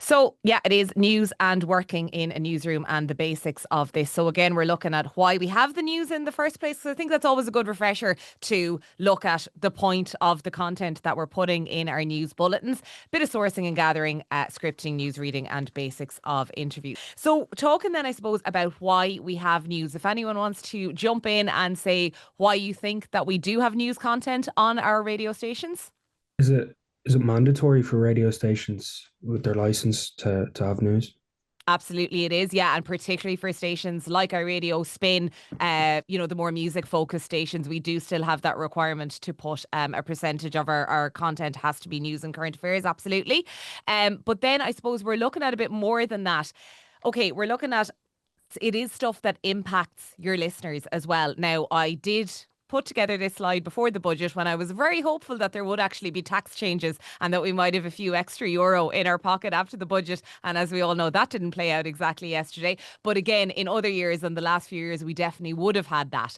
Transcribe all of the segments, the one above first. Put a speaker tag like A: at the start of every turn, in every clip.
A: So, yeah, it is news and working in a newsroom and the basics of this. So, again, we're looking at why we have the news in the first place. So, I think that's always a good refresher to look at the point of the content that we're putting in our news bulletins. Bit of sourcing and gathering, scripting, news reading, and basics of interviews. So, talking then, I suppose, about why we have news. If anyone wants to jump in and say why you think that we do have news content on our radio stations.
B: Is it mandatory for radio stations with their license to have news?
A: Absolutely, it is. Yeah. And particularly for stations like iRadio, Spin, the more music focused stations, we do still have that requirement to put a percentage of our content has to be news and current affairs. Absolutely. But then I suppose we're looking at a bit more than that. Okay, we're looking at it is stuff that impacts your listeners as well. Now, I did put together this slide before the budget when I was very hopeful that there would actually be tax changes and that we might have a few extra euro in our pocket after the budget. And as we all know, that didn't play out exactly yesterday. But again, in other years and the last few years, we definitely would have had that.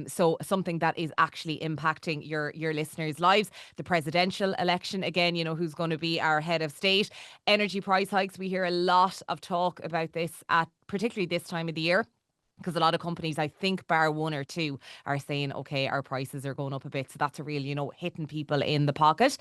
A: So something that is actually impacting your listeners' lives. The presidential election, again, who's going to be our head of state. Energy price hikes. We hear a lot of talk about this at particularly this time of the year. Because a lot of companies, I think bar one or two, are saying, okay, our prices are going up a bit. So that's a real, hitting people in the pocket.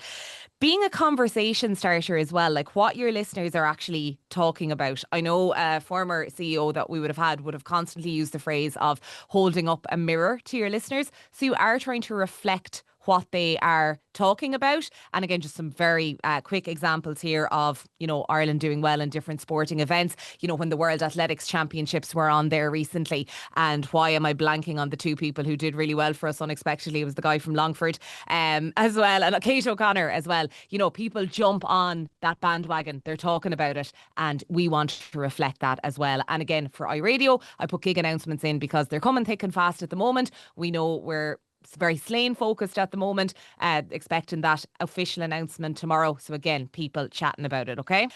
A: Being a conversation starter as well, like what your listeners are actually talking about. I know a former CEO that we would have constantly used the phrase of holding up a mirror to your listeners. So you are trying to reflect what they are talking about. And again, just some very quick examples here of, Ireland doing well in different sporting events. When the World Athletics Championships were on there recently. And why am I blanking on the two people who did really well for us unexpectedly? It was the guy from Longford as well. And Kate O'Connor as well. People jump on that bandwagon. They're talking about it. And we want to reflect that as well. And again, for iRadio, I put gig announcements in because they're coming thick and fast at the moment. We know we're very Slane focused at the moment, expecting that official announcement tomorrow. So again, people chatting about it, okay?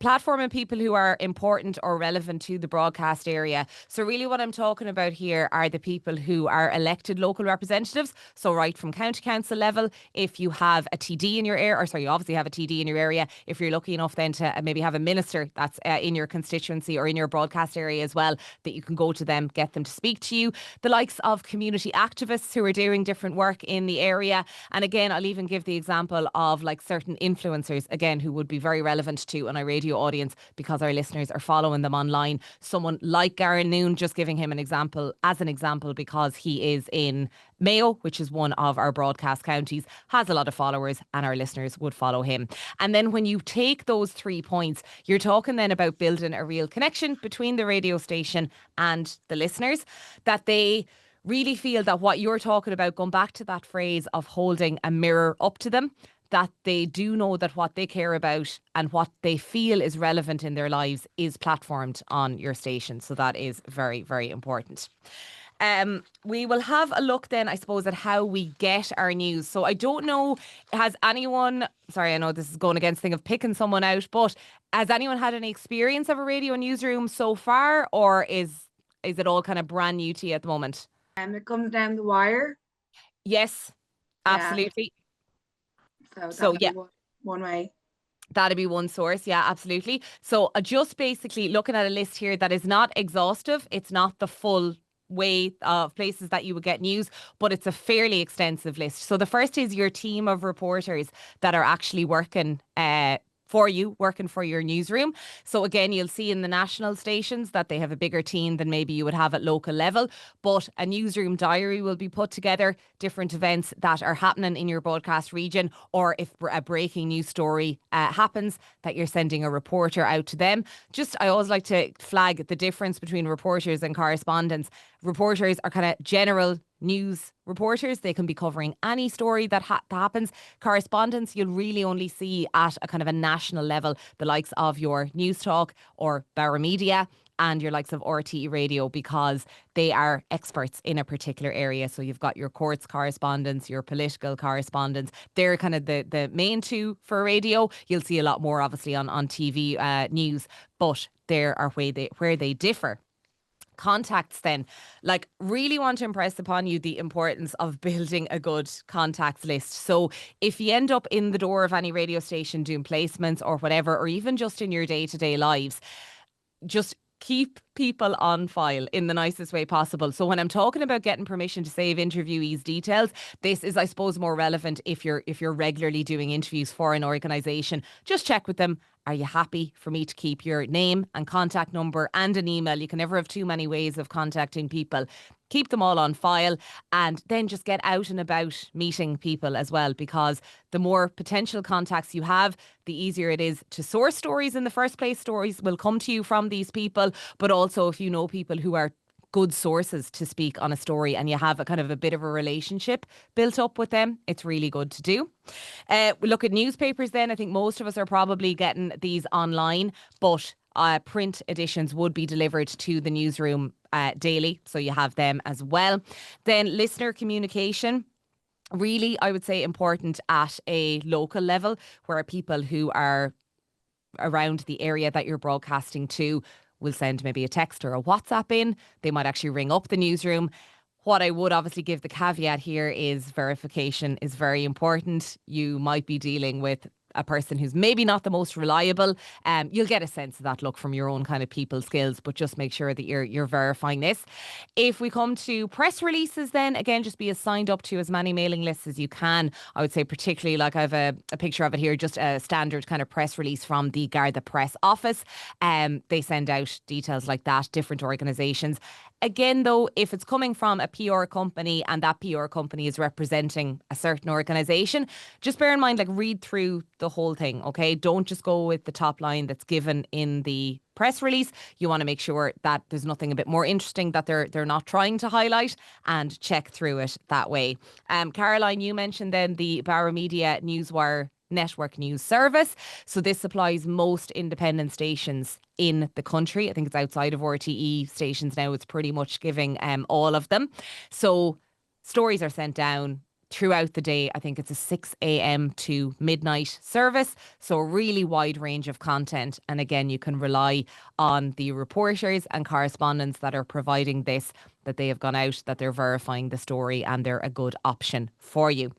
A: Platform and people who are important or relevant to the broadcast area. So really what I'm talking about here are the people who are elected local representatives. So right from county council level, if you have a TD in your area, or sorry, you obviously have a TD in your area, if you're lucky enough then to maybe have a minister that's in your constituency or in your broadcast area as well, that you can go to them, get them to speak to you. The likes of community activists who are doing different work in the area. And again, I'll even give the example of like certain influencers, again, who would be very relevant to an iRadio audience because our listeners are following them online. Someone like Garen Noon, just giving him an example because he is in Mayo, which is one of our broadcast counties, has a lot of followers and our listeners would follow him. And then when you take those 3 points, you're talking then about building a real connection between the radio station and the listeners, that they really feel that what you're talking about, going back to that phrase of holding a mirror up to them, that they do know that what they care about and what they feel is relevant in their lives is platformed on your station. So that is very, very important. We will have a look then, I suppose, at how we get our news. So I don't know, has anyone, sorry, I know this is going against the thing of picking someone out, but has anyone had any experience of a radio newsroom so far, or is it all kind of brand new to you at the moment?
C: It comes down the wire.
A: Yes, absolutely.
C: So yeah, one way.
A: That'd be one source. Yeah, absolutely. So just basically looking at a list here that is not exhaustive. It's not the full way of places that you would get news, but it's a fairly extensive list. So the first is your team of reporters that are actually working for you, working for your newsroom. So again, you'll see in the national stations that they have a bigger team than maybe you would have at local level, but a newsroom diary will be put together, different events that are happening in your broadcast region, or if a breaking news story happens, that you're sending a reporter out to them. I always like to flag the difference between reporters and correspondents. Reporters are kind of general news reporters. They can be covering any story that happens. Correspondents, you'll really only see at a kind of a national level, the likes of your News Talk or Bauer Media and your likes of RTE Radio, because they are experts in a particular area. So you've got your courts correspondents, your political correspondents. They're kind of the main two for radio. You'll see a lot more obviously on TV news, but there are where they differ. contacts then, like, really want to impress upon you the importance of building a good contacts list. So if you end up in the door of any radio station doing placements or whatever, or even just in your day-to-day lives, just keep people on file in the nicest way possible. So when I'm talking about getting permission to save interviewees' details, this is, I suppose, more relevant if you're regularly doing interviews for an organisation. Just check with them. Are you happy for me to keep your name and contact number and an email? You can never have too many ways of contacting people. Keep them all on file, and then just get out and about meeting people as well, because the more potential contacts you have, the easier it is to source stories in the first place. Stories will come to you from these people, but also if you know people who are good sources to speak on a story and you have a kind of a bit of a relationship built up with them, it's really good to do. We look at newspapers then. I think most of us are probably getting these online, but print editions would be delivered to the newsroom daily, so you have them as well. Then listener communication, really, I would say, important at a local level, where people who are around the area that you're broadcasting to will send maybe a text or a WhatsApp in. They might actually ring up the newsroom. What I would obviously give the caveat here is verification is very important. You might be dealing with a person who's maybe not the most reliable. You'll get a sense of that look from your own kind of people skills, but just make sure that you're verifying this. If we come to press releases, then again, just be as signed up to as many mailing lists as you can. I would say particularly, like I have a picture of it here, just a standard kind of press release from the Garda Press office. They send out details like that, different organisations. Again, though, if it's coming from a PR company and that PR company is representing a certain organisation, just bear in mind, like, read through the whole thing, okay? Don't just go with the top line that's given in the press release. You want to make sure that there's nothing a bit more interesting that they're not trying to highlight, and check through it that way. Caroline, you mentioned then the Bauer Media Newswire network news service. So this supplies most independent stations in the country. I think it's outside of RTE stations now. It's pretty much giving all of them. So stories are sent down throughout the day. I think it's a 6 a.m. to midnight service. So a really wide range of content. And again, you can rely on the reporters and correspondents that are providing this, that they have gone out, that they're verifying the story, and they're a good option for you.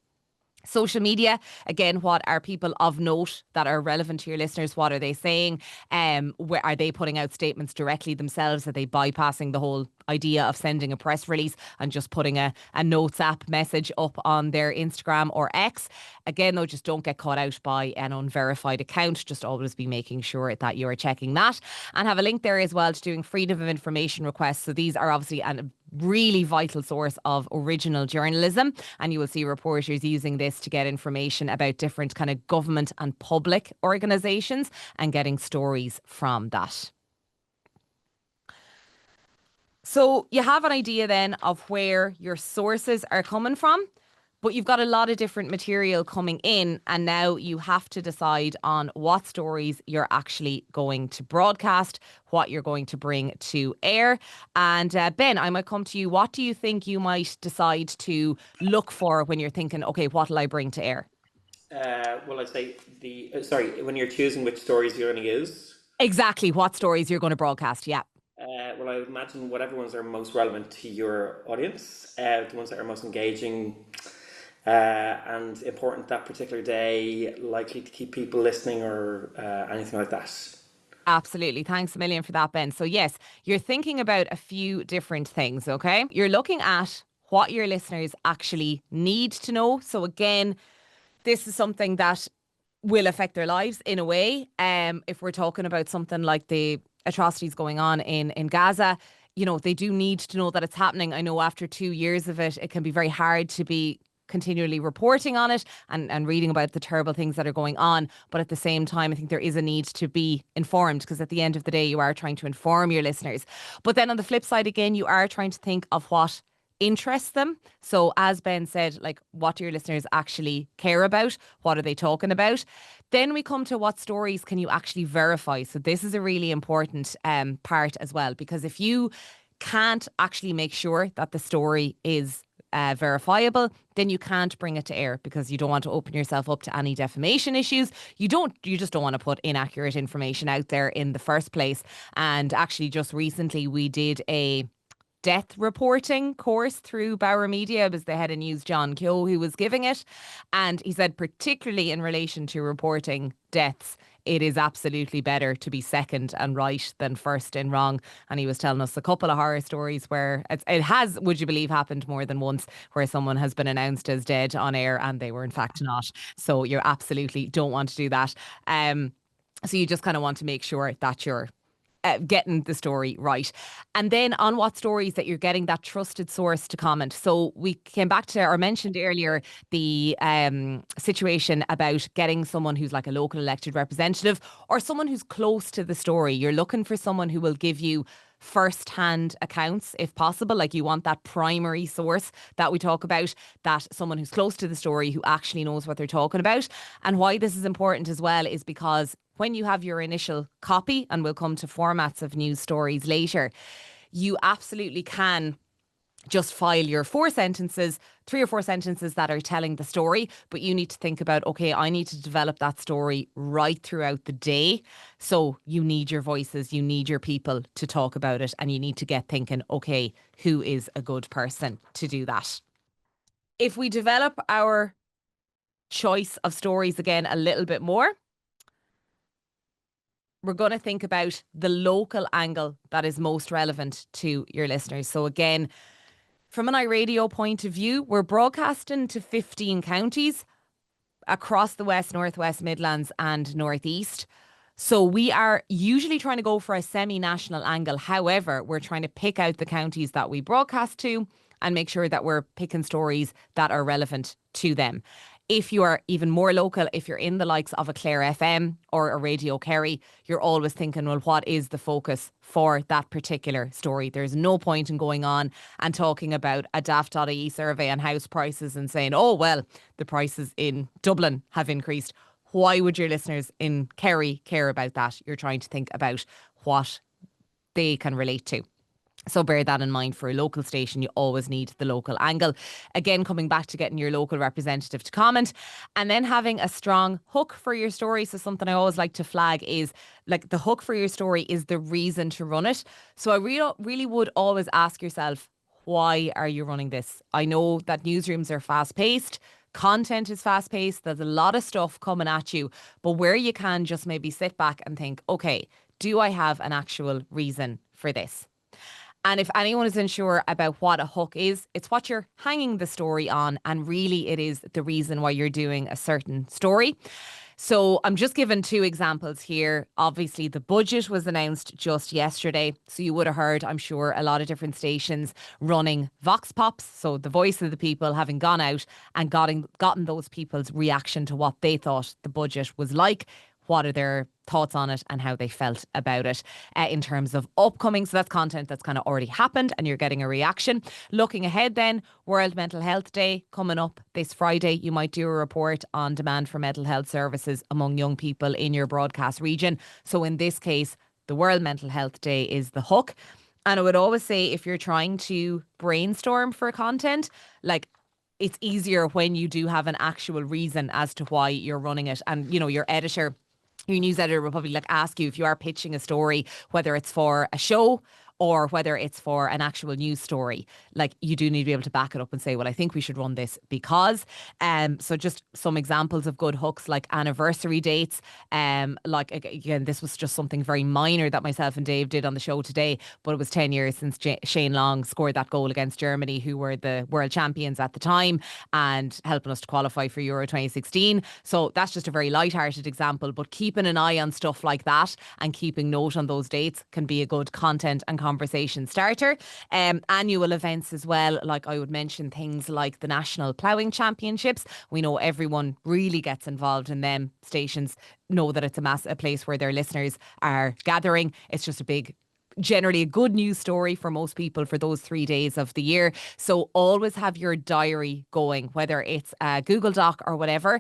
A: Social media, again, what are people of note that are relevant to your listeners? What are they saying? Where are they putting out statements directly themselves? Are they bypassing the whole idea of sending a press release and just putting a notes app message up on their Instagram or X? Again, though, just don't get caught out by an unverified account. Just always be making sure that you are checking that, and have a link there as well to doing freedom of information requests. So these are obviously a really vital source of original journalism, and you will see reporters using this to get information about different kind of government and public organisations and getting stories from that. So you have an idea then of where your sources are coming from, but you've got a lot of different material coming in, and now you have to decide on what stories you're actually going to broadcast, what you're going to bring to air. And Ben, I might come to you. What do you think you might decide to look for when you're thinking, okay, what will I bring to air?
D: Well, I'd say when you're choosing which stories you're going to use.
A: Exactly, what stories you're going to broadcast, yeah.
D: Well, I would imagine whatever ones are most relevant to your audience, the ones that are most engaging and important that particular day, likely to keep people listening, or anything like that.
A: Absolutely. Thanks a million for that, Ben. So yes, you're thinking about a few different things, okay? You're looking at what your listeners actually need to know. So again, this is something that will affect their lives in a way. If we're talking about something like the atrocities going on in Gaza, you know, they do need to know that it's happening. I know after 2 years of it, it can be very hard to be continually reporting on it and reading about the terrible things that are going on. But at the same time, I think there is a need to be informed, because at the end of the day, you are trying to inform your listeners. But then on the flip side, again, you are trying to think of what interests them. So as Ben said, like, what do your listeners actually care about? What are they talking about? Then we come to what stories can you actually verify? So this is a really important part as well, because if you can't actually make sure that the story is verifiable, then you can't bring it to air because you don't want to open yourself up to any defamation issues. You just don't want to put inaccurate information out there in the first place. And actually, just recently we did a death reporting course through Bauer Media. It was the head of news, John Keogh, who was giving it. And he said, particularly in relation to reporting deaths, it is absolutely better to be second and right than first and wrong. And he was telling us a couple of horror stories where it has, would you believe, happened more than once, where someone has been announced as dead on air and they were in fact not. So you absolutely don't want to do that. So you just kind of want to make sure that you're getting the story right. And then on what stories that you're getting that trusted source to comment. So we came back to, or mentioned earlier, the situation about getting someone who's like a local elected representative or someone who's close to the story. You're looking for someone who will give you first-hand accounts if possible. Like, you want that primary source that we talk about, that someone who's close to the story who actually knows what they're talking about. And why this is important as well is because when you have your initial copy, and we'll come to formats of news stories later, you absolutely can just file your 3 or 4 sentences that are telling the story, but you need to think about, okay, I need to develop that story right throughout the day. So you need your voices, you need your people to talk about it, and you need to get thinking, okay, who is a good person to do that? If we develop our choice of stories again a little bit more, we're going to think about the local angle that is most relevant to your listeners. So again, from an iRadio point of view, we're broadcasting to 15 counties across the West, Northwest, Midlands and Northeast. So we are usually trying to go for a semi-national angle. However, we're trying to pick out the counties that we broadcast to and make sure that we're picking stories that are relevant to them. If you are even more local, if you're in the likes of a Clare FM or a Radio Kerry, you're always thinking, well, what is the focus for that particular story? There's no point in going on and talking about a daft.ie survey on house prices and saying, oh, well, the prices in Dublin have increased. Why would your listeners in Kerry care about that? You're trying to think about what they can relate to. So bear that in mind. For a local station, you always need the local angle. Again, coming back to getting your local representative to comment, and then having a strong hook for your story. So something I always like to flag is, like, the hook for your story is the reason to run it. So I really would always ask yourself, why are you running this? I know that newsrooms are fast paced. Content is fast paced. There's a lot of stuff coming at you, but where you can just maybe sit back and think, okay, do I have an actual reason for this? And if anyone is unsure about what a hook is, it's what you're hanging the story on. And really, it is the reason why you're doing a certain story. So I'm just giving 2 examples here. Obviously, the budget was announced just yesterday. So you would have heard, I'm sure, a lot of different stations running Vox Pops. So the voice of the people having gone out and gotten those people's reaction to what they thought the budget was like. What are their thoughts on it and how they felt about it in terms of upcoming. So that's content that's kind of already happened and you're getting a reaction. Looking ahead then, World Mental Health Day coming up this Friday. You might do a report on demand for mental health services among young people in your broadcast region. So in this case, the World Mental Health Day is the hook. And I would always say, if you're trying to brainstorm for content, like, it's easier when you do have an actual reason as to why you're running it. And, you know, your editor, your news editor will probably ask you, if you are pitching a story, whether it's for a show or whether it's for an actual news story, like, you do need to be able to back it up and say, well, I think we should run this because. So just some examples of good hooks, like anniversary dates. Like, again, this was just something very minor that myself and Dave did on the show today, but it was 10 years since Shane Long scored that goal against Germany, who were the world champions at the time and helping us to qualify for Euro 2016. So that's just a very light-hearted example, but keeping an eye on stuff like that and keeping note on those dates can be a good content and conversation starter. Annual events as well, like I would mention things like the National Ploughing Championships. We know everyone really gets involved in them. Stations know that it's a place where their listeners are gathering. It's just generally a good news story for most people for those 3 days of the year. So always have your diary going, whether it's a Google Doc or whatever.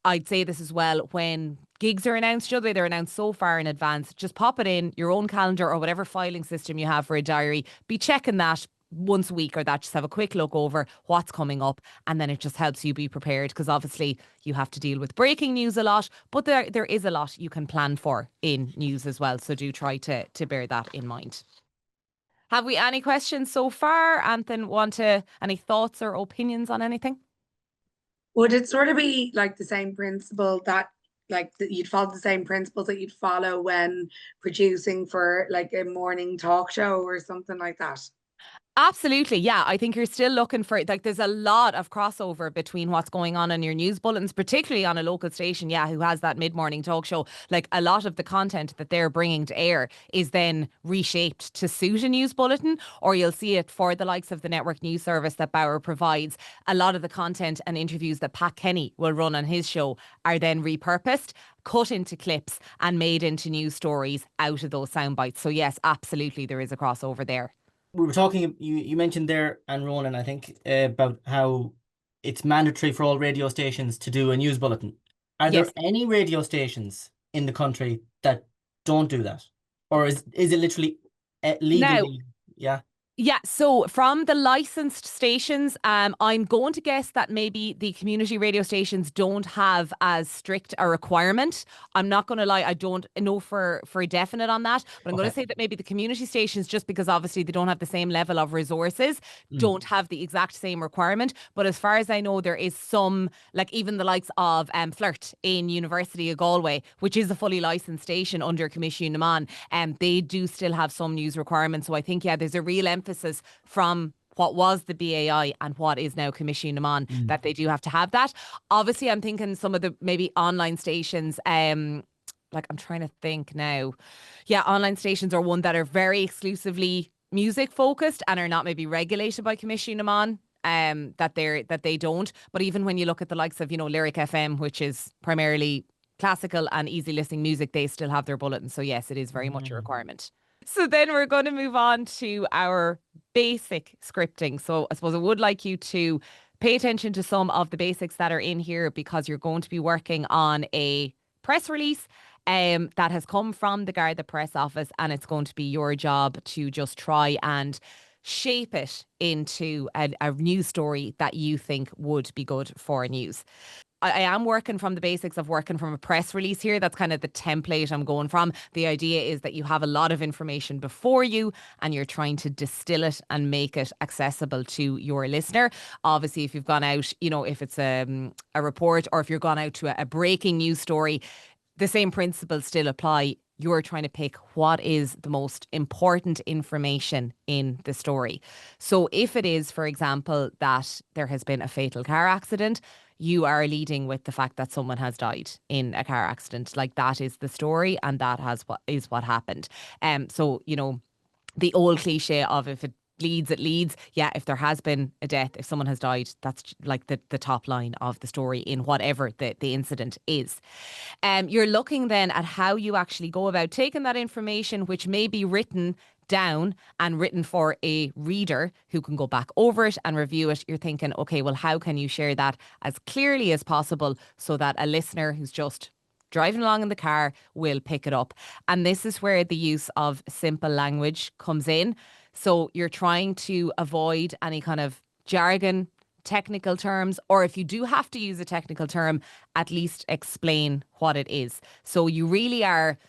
A: I'd say this as well, when gigs are announced, they're announced so far in advance, just pop it in your own calendar or whatever filing system you have for a diary. Be checking that once a week or that, just have a quick look over what's coming up, and then it just helps you be prepared, because obviously you have to deal with breaking news a lot, but there is a lot you can plan for in news as well, so do try to bear that in mind. Have we any questions so far? Anthony, any thoughts or opinions on anything?
C: Would it sort of be like the same principle that you'd follow the same principles that you'd follow when producing for like a morning talk show or something like that?
A: Absolutely. Yeah. I think you're still looking for, like, there's a lot of crossover between what's going on in your news bulletins, particularly on a local station, who has that mid-morning talk show. Like, a lot of the content that they're bringing to air is then reshaped to suit a news bulletin, or you'll see it for the likes of the network news service that Bauer provides. A lot of the content and interviews that Pat Kenny will run on his show are then repurposed, cut into clips and made into news stories out of those sound bites. So yes, absolutely, there is a crossover there.
E: We were talking, you mentioned there, and Ronan, I think, about how it's mandatory for all radio stations to do a news bulletin. Are there any radio stations in the country that don't do that? Or is it literally legally?
A: Yeah, so from the licensed stations, I'm going to guess that maybe the community radio stations don't have as strict a requirement. I'm not going to lie, I don't know for definite on that, but I'm going to say that maybe the community stations, just because obviously they don't have the same level of resources, don't have the exact same requirement. But as far as I know, there is some, like even the likes of Flirt in University of Galway, which is a fully licensed station under Commission Naman, and they do still have some news requirements. So I think, there's a real emphasis from what was the BAI and what is now Commission Naman that they do have to have that. Obviously, I'm thinking some of the maybe online stations, like I'm trying to think now. Yeah, online stations are one that are very exclusively music focused and are not maybe regulated by Commission Naman. That they don't. But even when you look at the likes of, Lyric FM, which is primarily classical and easy listening music, they still have their bulletins. So yes, it is very much a requirement. So then we're going to move on to our basic scripting. So I suppose I would like you to pay attention to some of the basics that are in here, because you're going to be working on a press release that has come from the Garda Press Office, and it's going to be your job to just try and shape it into a news story that you think would be good for news. I am working from the basics of working from a press release here. That's kind of the template I'm going from. The idea is that you have a lot of information before you and you're trying to distill it and make it accessible to your listener. Obviously, if you've gone out, if it's a report, or if you're gone out to a breaking news story, the same principles still apply. You're trying to pick what is the most important information in the story. So if it is, for example, that there has been a fatal car accident, you are leading with the fact that someone has died in a car accident. Like, that is the story, and that is what happened. So, the old cliche of if it bleeds, it leads. Yeah, if there has been a death, if someone has died, that's like the top line of the story in whatever the incident is. You're looking then at how you actually go about taking that information, which may be written down and written for a reader who can go back over it and review it. You're thinking, okay, well, how can you share that as clearly as possible so that a listener who's just driving along in the car will pick it up? And this is where the use of simple language comes in. So you're trying to avoid any kind of jargon, technical terms, or if you do have to use a technical term, at least explain what it is. So you really are,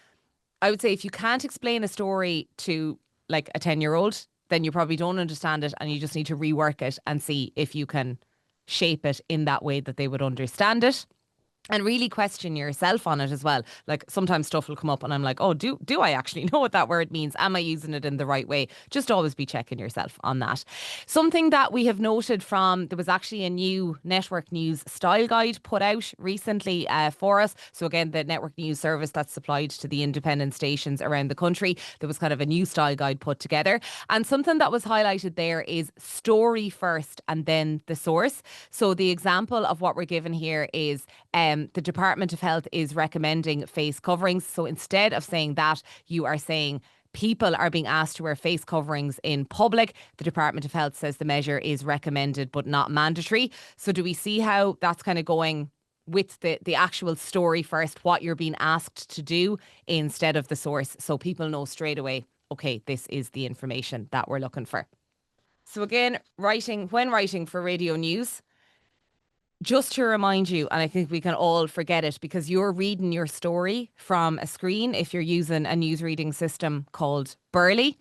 A: I would say, if you can't explain a story to like a 10-year-old, then you probably don't understand it, and you just need to rework it and see if you can shape it in that way that they would understand it. And really question yourself on it as well. Like, sometimes stuff will come up and I'm like, oh, do I actually know what that word means? Am I using it in the right way? Just always be checking yourself on that. Something that we have noted there was actually a new network news style guide put out recently for us. So again, the network news service that's supplied to the independent stations around the country, there was kind of a new style guide put together. And something that was highlighted there is story first and then the source. So the example of what we're given here is the Department of Health is recommending face coverings. So instead of saying that, you are saying people are being asked to wear face coverings in public. The Department of Health says the measure is recommended but not mandatory. So do we see how that's kind of going with the actual story first, what you're being asked to do instead of the source, so people know straight away, okay, this is the information that we're looking for? So again, when writing for radio news, just to remind you, and I think we can all forget it because you're reading your story from a screen. If you're using a news reading system called Burley,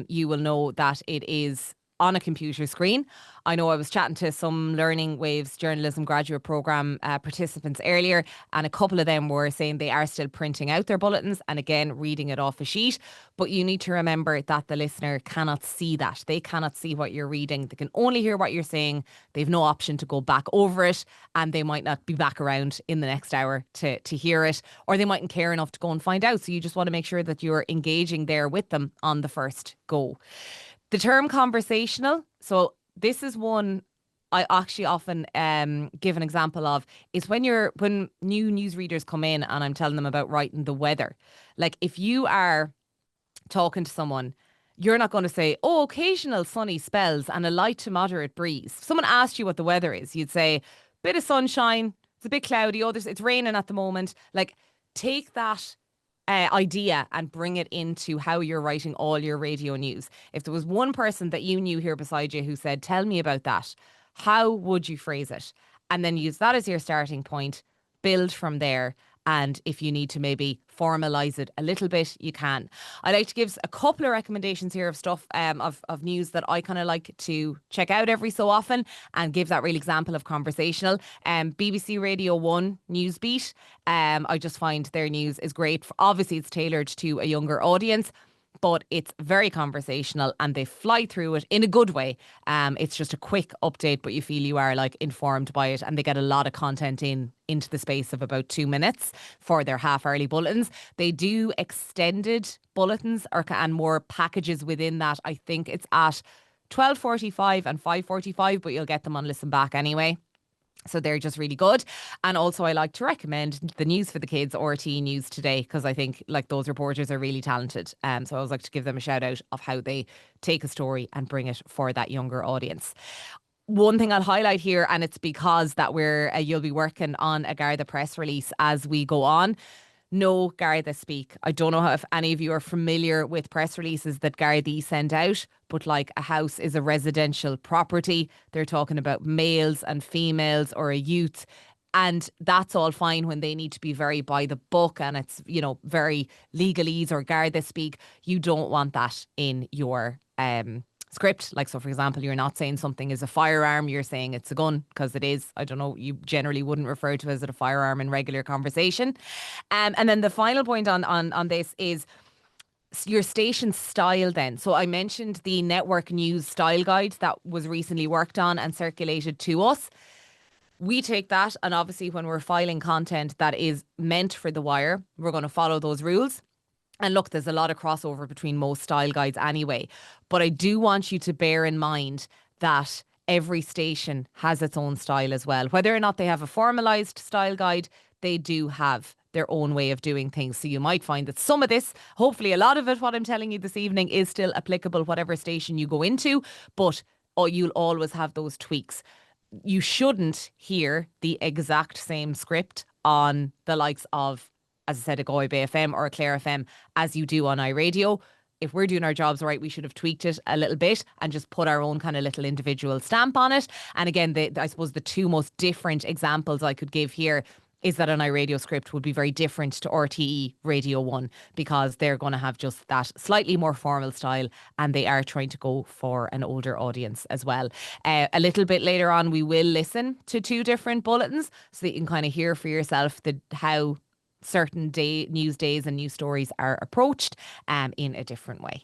A: you will know that it is on a computer screen. I know I was chatting to some Learning Waves journalism graduate programme participants earlier, and a couple of them were saying they are still printing out their bulletins and again reading it off a sheet. But you need to remember that the listener cannot see that. They cannot see what you're reading. They can only hear what you're saying. They've no option to go back over it, and they might not be back around in the next hour to hear it, or they mightn't care enough to go and find out. So you just want to make sure that you're engaging there with them on the first go. The term conversational, so this is one I actually often give an example of, is when new newsreaders come in and I'm telling them about writing the weather. Like if you are talking to someone, you're not going to say, oh, occasional sunny spells and a light to moderate breeze. If someone asked you what the weather is, you'd say, bit of sunshine, it's a bit cloudy, it's raining at the moment. Like take that idea and bring it into how you're writing all your radio news. If there was one person that you knew here beside you who said, tell me about that, how would you phrase it? And then use that as your starting point, build from there. And if you need to maybe formalise it a little bit, you can. I like to give a couple of recommendations here of stuff, of news that I kind of like to check out every so often and give that real example of conversational. BBC Radio 1 Newsbeat. I just find their news is great. Obviously, it's tailored to a younger audience, but it's very conversational and they fly through it in a good way. It's just a quick update, but you feel you are like informed by it, and they get a lot of content into the space of about 2 minutes for their half-hourly bulletins. They do extended bulletins and more packages within that. I think it's at 12:45 and 5:45, but you'll get them on Listen Back anyway. So they're just really good. And also I like to recommend the News for the Kids, RTE News Today, because I think like those reporters are really talented. So I always like to give them a shout out of how they take a story and bring it for that younger audience. One thing I'll highlight here, and it's because that you'll be working on a Garda press release as we go on. No Garda speak. I don't know if any of you are familiar with press releases that Gardaí send out, but like a house is a residential property. They're talking about males and females or a youth. And that's all fine when they need to be very by the book and it's, very legalese or Garda speak. You don't want that in your script. Like, so for example, you're not saying something is a firearm, you're saying it's a gun, because it is. I don't know, you generally wouldn't refer to it as a firearm in regular conversation. And then the final point on this is your station style then. So I mentioned the network news style guide that was recently worked on and circulated to us. We take that, and obviously when we're filing content that is meant for the wire, we're going to follow those rules. And look, there's a lot of crossover between most style guides anyway. But I do want you to bear in mind that every station has its own style as well. Whether or not they have a formalised style guide, they do have their own way of doing things. So you might find that some of this, hopefully a lot of it, what I'm telling you this evening, is still applicable whatever station you go into. But you'll always have those tweaks. You shouldn't hear the exact same script on the likes of, as I said, a Galway Bay FM or a Clare FM as you do on iRadio. If we're doing our jobs right, we should have tweaked it a little bit and just put our own kind of little individual stamp on it. And again, I suppose the two most different examples I could give here is that an iRadio script would be very different to RTE Radio 1 because they're going to have just that slightly more formal style, and they are trying to go for an older audience as well. A little bit later on, we will listen to two different bulletins so that you can kind of hear for yourself how certain news days and news stories are approached in a different way.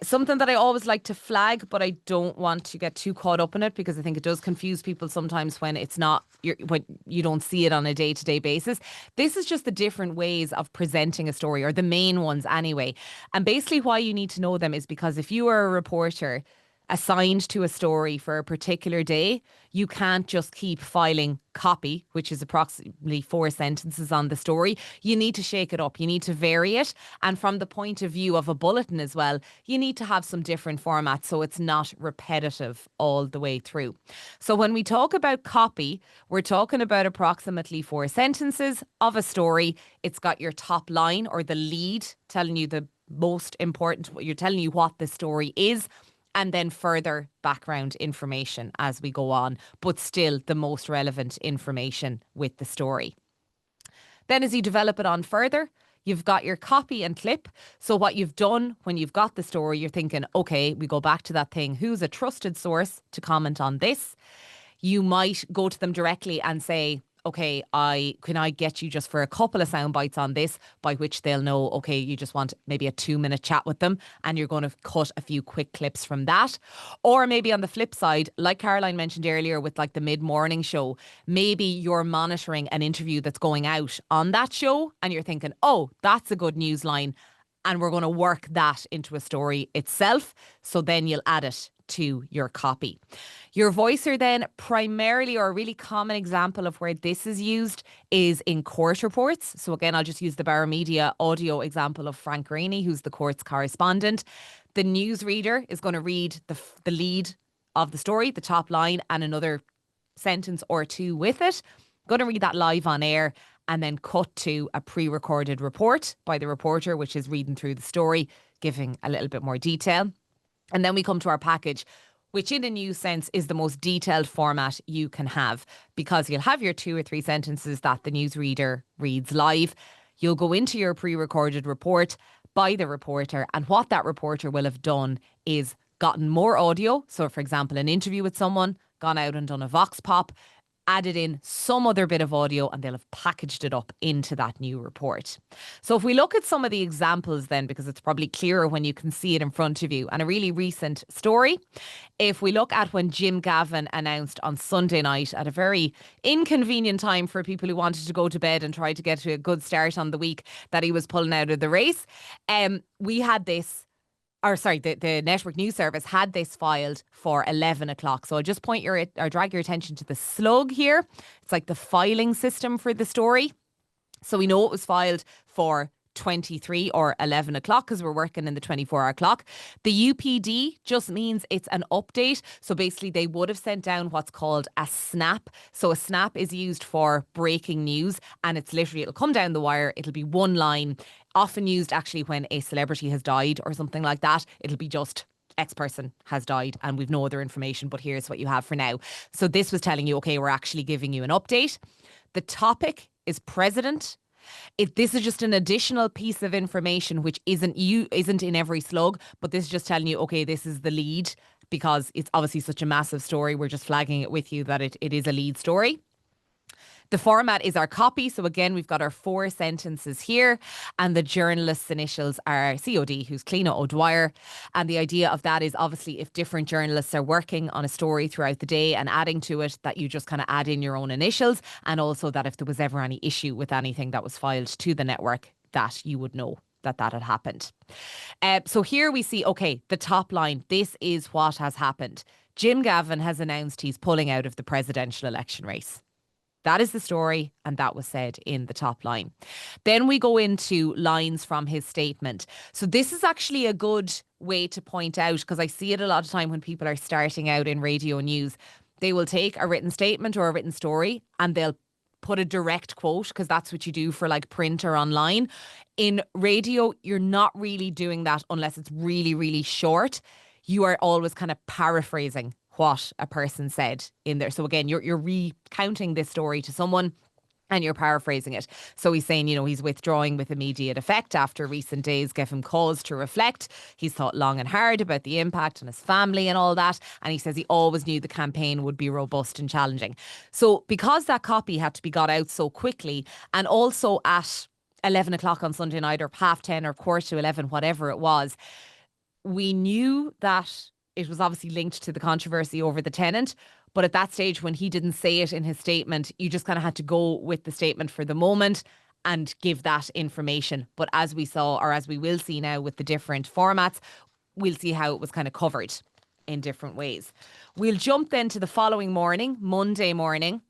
A: Something that I always like to flag, but I don't want to get too caught up in it because I think it does confuse people sometimes when it's not, when you don't see it on a day-to-day basis. This is just the different ways of presenting a story, or the main ones anyway. And basically why you need to know them is because if you are a reporter assigned to a story for a particular day, you can't just keep filing copy, which is approximately 4 sentences on the story. You need to shake it up. You need to vary it. And from the point of view of a bulletin as well, you need to have some different formats so it's not repetitive all the way through. So when we talk about copy, we're talking about approximately 4 sentences of a story. It's got your top line or the lead telling you the most important. You're telling you what the story is, and then further background information as we go on, but still the most relevant information with the story. Then as you develop it on further, you've got your copy and clip. So what you've done when you've got the story, you're thinking, okay, we go back to that thing. Who's a trusted source to comment on this? You might go to them directly and say, okay, can I get you just for a couple of sound bites on this, by which they'll know, okay, you just want maybe a 2-minute chat with them and you're going to cut a few quick clips from that. Or maybe on the flip side, like Caroline mentioned earlier with like the mid-morning show, maybe you're monitoring an interview that's going out on that show and you're thinking, oh, that's a good news line, and we're going to work that into a story itself. So then you'll add it to your copy. Your voicer then primarily, or a really common example of where this is used, is in court reports. So again, I'll just use the Bauer Media audio example of Frank Rainey, who's the court's correspondent. The newsreader is going to read the lead of the story, the top line, and another sentence or two with it. Going to read that live on air and then cut to a pre-recorded report by the reporter, which is reading through the story, giving a little bit more detail. And then we come to our package, which in a news sense is the most detailed format you can have, because you'll have your 2 or 3 sentences that the newsreader reads live. You'll go into your pre-recorded report by the reporter, and what that reporter will have done is gotten more audio. So for example, an interview with someone, gone out and done a vox pop, added in some other bit of audio, and they'll have packaged it up into that new report. So if we look at some of the examples then, because it's probably clearer when you can see it in front of you, and a really recent story. If we look at when Jim Gavin announced on Sunday night, at a very inconvenient time for people who wanted to go to bed and try to get to a good start on the week, that he was pulling out of the race, we had this, the Network News Service had this filed for 11 o'clock. So I'll just drag your attention to the slug here. It's like the filing system for the story. So we know it was filed for 23 or 11 o'clock because we're working in the 24-hour clock. The UPD just means it's an update. So basically they would have sent down what's called a snap. So a snap is used for breaking news, and it's literally, it'll come down the wire. It'll be one line, often used actually when a celebrity has died or something like that. It'll be just X person has died and we've no other information, but here's what you have for now. So this was telling you, okay, we're actually giving you an update. The topic is president. This is just an additional piece of information which isn't in every slug, but this is just telling you, okay, this is the lead, because it's obviously such a massive story. We're just flagging it with you that it is a lead story. The format is our copy. So again, we've got our 4 sentences here, and the journalist's initials are COD, who's Cliona O'Dwyer. And the idea of that is obviously if different journalists are working on a story throughout the day and adding to it, that you just kind of add in your own initials, and also that if there was ever any issue with anything that was filed to the network, that you would know that had happened. So here we see, okay, the top line, this is what has happened. Jim Gavin has announced he's pulling out of the presidential election race. That is the story, and that was said in the top line. Then we go into lines from his statement. So this is actually a good way to point out, because I see it a lot of time when people are starting out in radio news. They will take a written statement or a written story and they'll put a direct quote, because that's what you do for like print or online. In radio, you're not really doing that unless it's really, really short. You are always kind of paraphrasing what a person said in there. So again, you're recounting this story to someone and you're paraphrasing it. So he's saying, he's withdrawing with immediate effect after recent days gave him cause to reflect. He's thought long and hard about the impact on his family and all that. And he says he always knew the campaign would be robust and challenging. So because that copy had to be got out so quickly, and also at 11 o'clock on Sunday night, or 10:30 or 11:15, whatever it was, we knew that it was obviously linked to the controversy over the tenant. But at that stage, when he didn't say it in his statement, you just kind of had to go with the statement for the moment and give that information. But as we saw, or as we will see now with the different formats, we'll see how it was kind of covered in different ways. We'll jump then to the following morning, Monday morning.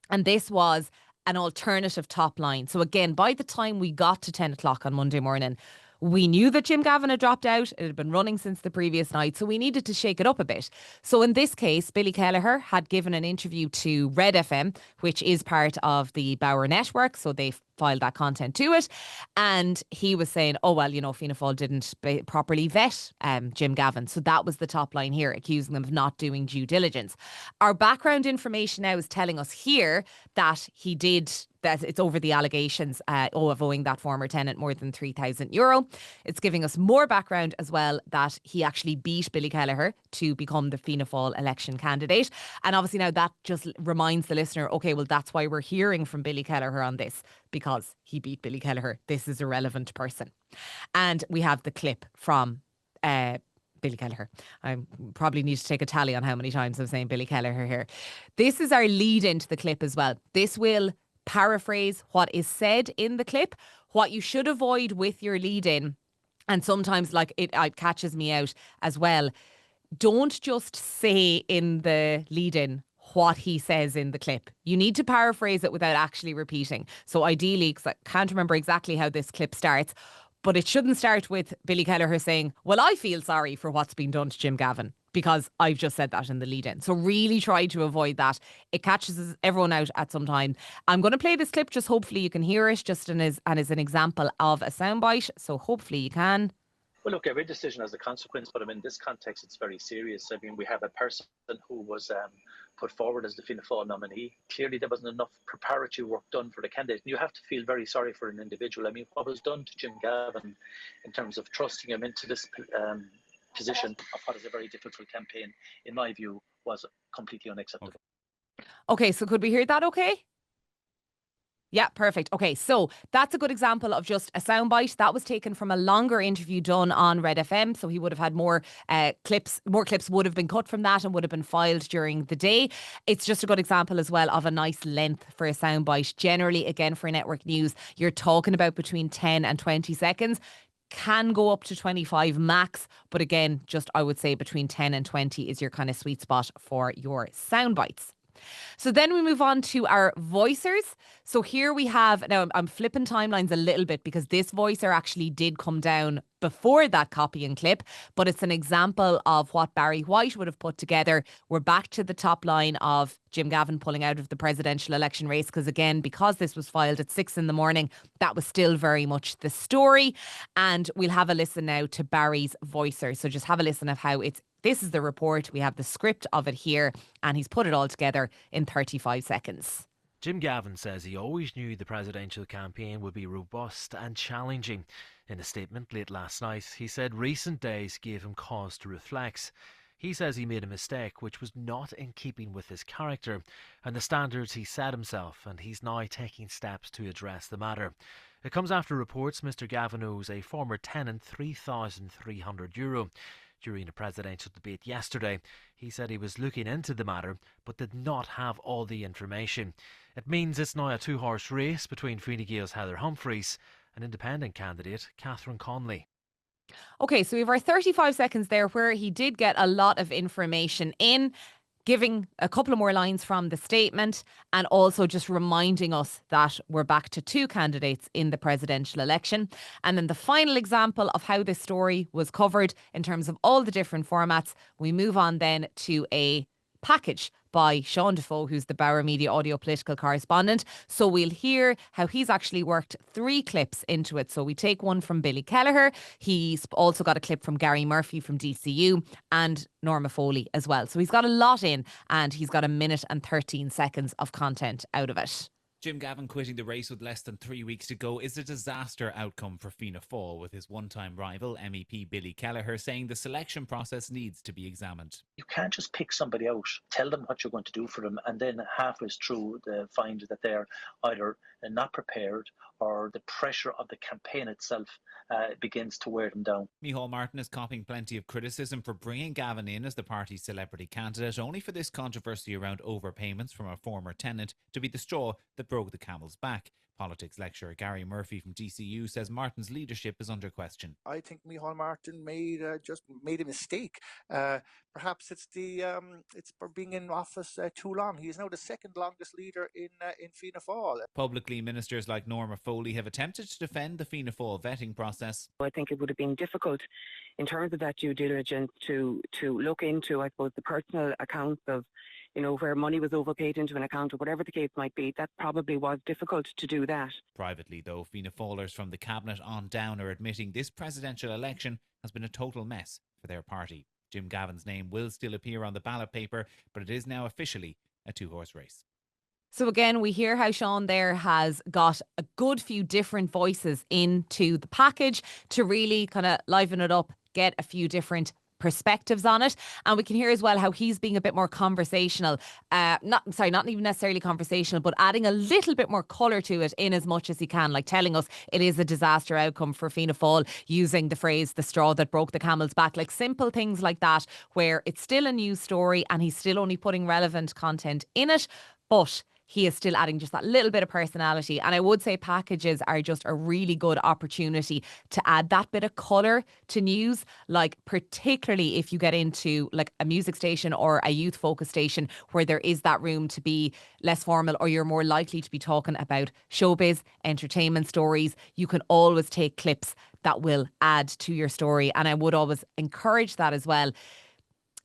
A: And this was an alternative top line. So again, by the time we got to 10 o'clock on Monday morning, we knew that Jim Gavin had dropped out. It had been running since the previous night, so we needed to shake it up a bit. So in this case, Billy Kelleher had given an interview to Red FM, which is part of the Bauer network. So they've filed that content to it. And he was saying, oh, well, you know, Fianna Fáil didn't properly vet Jim Gavin. So that was the top line here, accusing them of not doing due diligence. Our background information now is telling us here that he did, that it's over the allegations of owing that former tenant more than €3,000. It's giving us more background as well that he actually beat Billy Kelleher to become the Fianna Fáil election candidate. And obviously now that just reminds the listener, okay, well, that's why we're hearing from Billy Kelleher on this, because he beat Billy Kelleher. This is a relevant person. And we have the clip from Billy Kelleher. I probably need to take a tally on how many times I'm saying Billy Kelleher here. This is our lead into the clip as well. This will paraphrase what is said in the clip, what you should avoid with your lead in. And sometimes like it catches me out as well. Don't just say in the lead in what he says in the clip. You need to paraphrase it without actually repeating. So ideally, because I can't remember exactly how this clip starts, but it shouldn't start with Billy Kelleher saying, well, I feel sorry for what's been done to Jim Gavin, because I've just said that in the lead in. So really try to avoid that. It catches everyone out at some time. I'm going to play this clip, just hopefully you can hear it, just as an example of a soundbite. So hopefully you can.
F: Well, look, every decision has a consequence, but in this context, it's very serious. I mean, we have a person who was put forward as the Fianna Fáil nominee. Clearly, there wasn't enough preparatory work done for the candidate. And you have to feel very sorry for an individual. I mean, what was done to Jim Gavin in terms of trusting him into this position of what is a very difficult campaign, in my view, was completely unacceptable.
A: Okay, so could we hear that okay? Yeah, perfect. Okay, so that's a good example of just a soundbite. That was taken from a longer interview done on Red FM. So he would have had more clips. More clips would have been cut from that and would have been filed during the day. It's just a good example as well of a nice length for a soundbite. Generally, again, for network news, you're talking about between 10 and 20 seconds. Can go up to 25 max. But again, just I would say between 10 and 20 is your kind of sweet spot for your soundbites. So then we move on to our voicers. So here we have, now I'm flipping timelines a little bit because this voicer actually did come down before that copy and clip, but it's an example of what Barry White would have put together. We're back to the top line of Jim Gavin pulling out of the presidential election race because again, because this was filed at 6 a.m, that was still very much the story. And we'll have a listen now to Barry's voicer. So just have a listen of how this is the report. We have the script of it here, and he's put it all together in 35 seconds.
G: Jim Gavin says he always knew the presidential campaign would be robust and challenging. In a statement late last night, he said recent days gave him cause to reflect. He says he made a mistake which was not in keeping with his character and the standards he set himself, and he's now taking steps to address the matter. It comes after reports Mr Gavin owes a former tenant €3,300. During a presidential debate yesterday, he said he was looking into the matter but did not have all the information. It means it's now a two-horse race between Fine Gael's Heather Humphreys and independent candidate Catherine Conley.
A: Okay, so we have our 35 seconds there where he did get a lot of information in, giving a couple of more lines from the statement and also just reminding us that we're back to two candidates in the presidential election. And then the final example of how this story was covered in terms of all the different formats, we move on then to a package by Sean Defoe, who's the Bauer Media audio political correspondent. So we'll hear how he's actually worked 3 clips into it. So we take one from Billy Kelleher. He's also got a clip from Gary Murphy from DCU and Norma Foley as well. So he's got a lot in and he's got 1 minute and 13 seconds of content out of it.
H: Jim Gavin quitting the race with less than 3 weeks to go is a disaster outcome for Fianna Fáil, with his one-time rival, MEP Billy Kelleher, saying the selection process needs to be examined.
F: You can't just pick somebody out, tell them what you're going to do for them, and then halfway through find that they're either not prepared or the pressure of the campaign itself begins to wear them down.
H: Micheál Martin is copying plenty of criticism for bringing Gavin in as the party's celebrity candidate, only for this controversy around overpayments from a former tenant to be the straw that broke the camel's back. Politics lecturer Gary Murphy from DCU says Martin's leadership is under question.
I: I think Micheál Martin just made a mistake. Perhaps it's for being in office too long. He is now the second longest leader in Fianna Fáil.
H: Publicly, ministers like Norma Foley have attempted to defend the Fianna Fáil vetting process.
J: I think it would have been difficult in terms of that due diligence to look into, I suppose, the personal accounts of where money was overpaid into an account or whatever the case might be, that probably was difficult to do that.
H: Privately, though, Fianna Fáilers from the cabinet on down are admitting this presidential election has been a total mess for their party. Jim Gavin's name will still appear on the ballot paper, but it is now officially a two-horse race.
A: So again, we hear how Sean there has got a good few different voices into the package to really kind of liven it up, get a few different perspectives on it. And we can hear as well how he's being a bit more conversational, not even necessarily conversational, but adding a little bit more colour to it in as much as he can, like telling us it is a disaster outcome for Fianna Fáil, using the phrase the straw that broke the camel's back, like simple things like that, where it's still a news story and he's still only putting relevant content in it, but he is still adding just that little bit of personality. And I would say packages are just a really good opportunity to add that bit of colour to news, like particularly if you get into like a music station or a youth focus station where there is that room to be less formal, or you're more likely to be talking about showbiz, entertainment stories. You can always take clips that will add to your story. And I would always encourage that as well.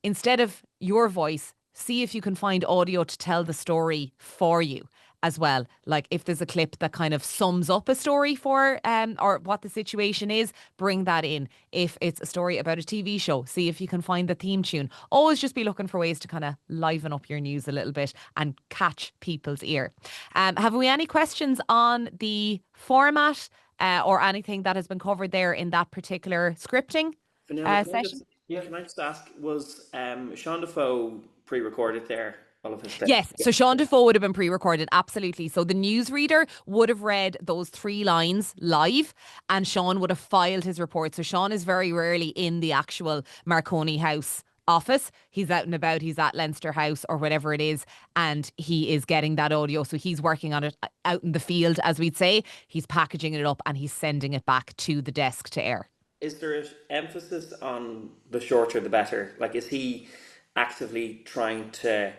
A: Instead of your voice, see if you can find audio to tell the story for you as well. Like if there's a clip that kind of sums up a story for or what the situation is, bring that in. If it's a story about a TV show, see if you can find the theme tune. Always just be looking for ways to kind of liven up your news a little bit and catch people's ear. Have we any questions on the format or anything that has been covered there in that particular scripting session?
D: Can I just ask, was Sean Defoe pre-recorded there, all of his stuff?
A: Yes, so Sean Defoe would have been pre-recorded, absolutely. So the newsreader would have read those 3 lines live and Sean would have filed his report. So Sean is very rarely in the actual Marconi House office. He's out and about, he's at Leinster House or whatever it is, and he is getting that audio. So he's working on it out in the field, as we'd say. He's packaging it up and he's sending it back to the desk to air.
D: Is there an emphasis on the shorter the better? Like, is he actively trying to,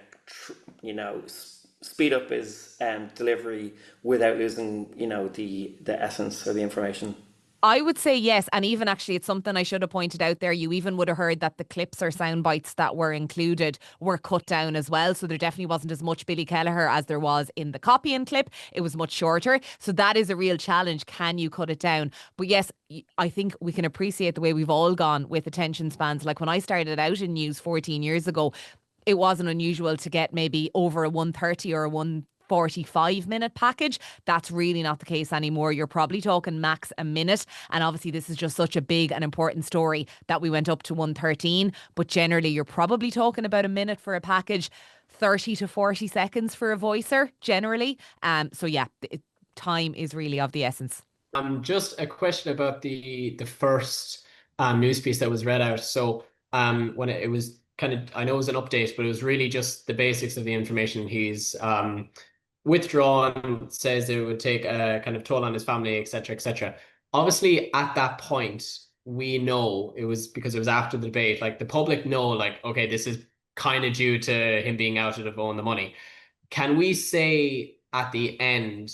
D: speed up his delivery without losing, the essence or the information?
A: I would say yes. And even actually, it's something I should have pointed out there. You even would have heard that the clips or sound bites that were included were cut down as well. So there definitely wasn't as much Billy Kelleher as there was in the copy-in clip. It was much shorter. So that is a real challenge. Can you cut it down? But yes, I think we can appreciate the way we've all gone with attention spans. Like when I started out in news 14 years ago, it wasn't unusual to get maybe over a 1:30 or a 1:45-minute package. That's really not the case anymore. You're probably talking max a minute. And obviously this is just such a big and important story that we went up to 1:13. But generally you're probably talking about a minute for a package, 30 to 40 seconds for a voicer generally. So yeah, time is really of the essence.
K: Just a question about the first news piece that was read out. So when it was kind of, I know it was an update, but it was really just the basics of the information. He's withdrawn, says it would take a kind of toll on his family, etc., etc. Obviously, at that point, we know it was because it was after the debate. Like the public know, like, okay, this is kind of due to him being outed of owing the money. Can we say at the end,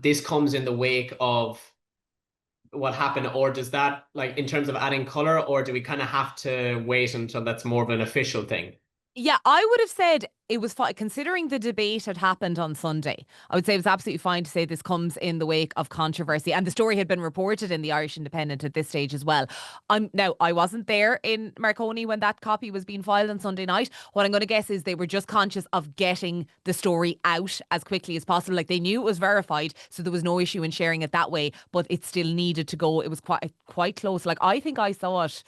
K: this comes in the wake of what happened, or does that, like, in terms of adding color, or do we kind of have to wait until that's more of an official thing?
A: Yeah, I would have said it was fine, considering the debate had happened on Sunday. I would say it was absolutely fine to say this comes in the wake of controversy, and the story had been reported in the Irish Independent at this stage as well. Now, I wasn't there in Marconi when that copy was being filed on Sunday night. What I'm going to guess is they were just conscious of getting the story out as quickly as possible. Like, they knew it was verified, so there was no issue in sharing it that way, but it still needed to go. It was quite close. Like, I think I saw it.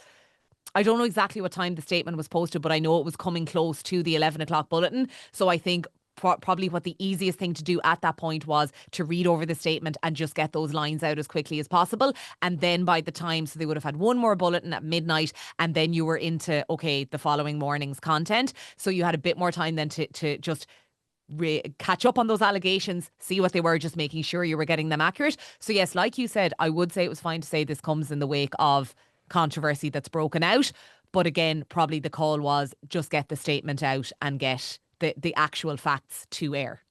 A: I don't know exactly what time the statement was posted, but I know it was coming close to the 11 o'clock bulletin. So I think probably what the easiest thing to do at that point was to read over the statement and just get those lines out as quickly as possible. And then by the time, so they would have had one more bulletin at midnight, and then you were into, okay, the following morning's content. So you had a bit more time then to just catch up on those allegations, see what they were, just making sure you were getting them accurate. So yes, like you said, I would say it was fine to say this comes in the wake of controversy that's broken out. But again, probably the call was just get the statement out and get the actual facts to air.